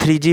3G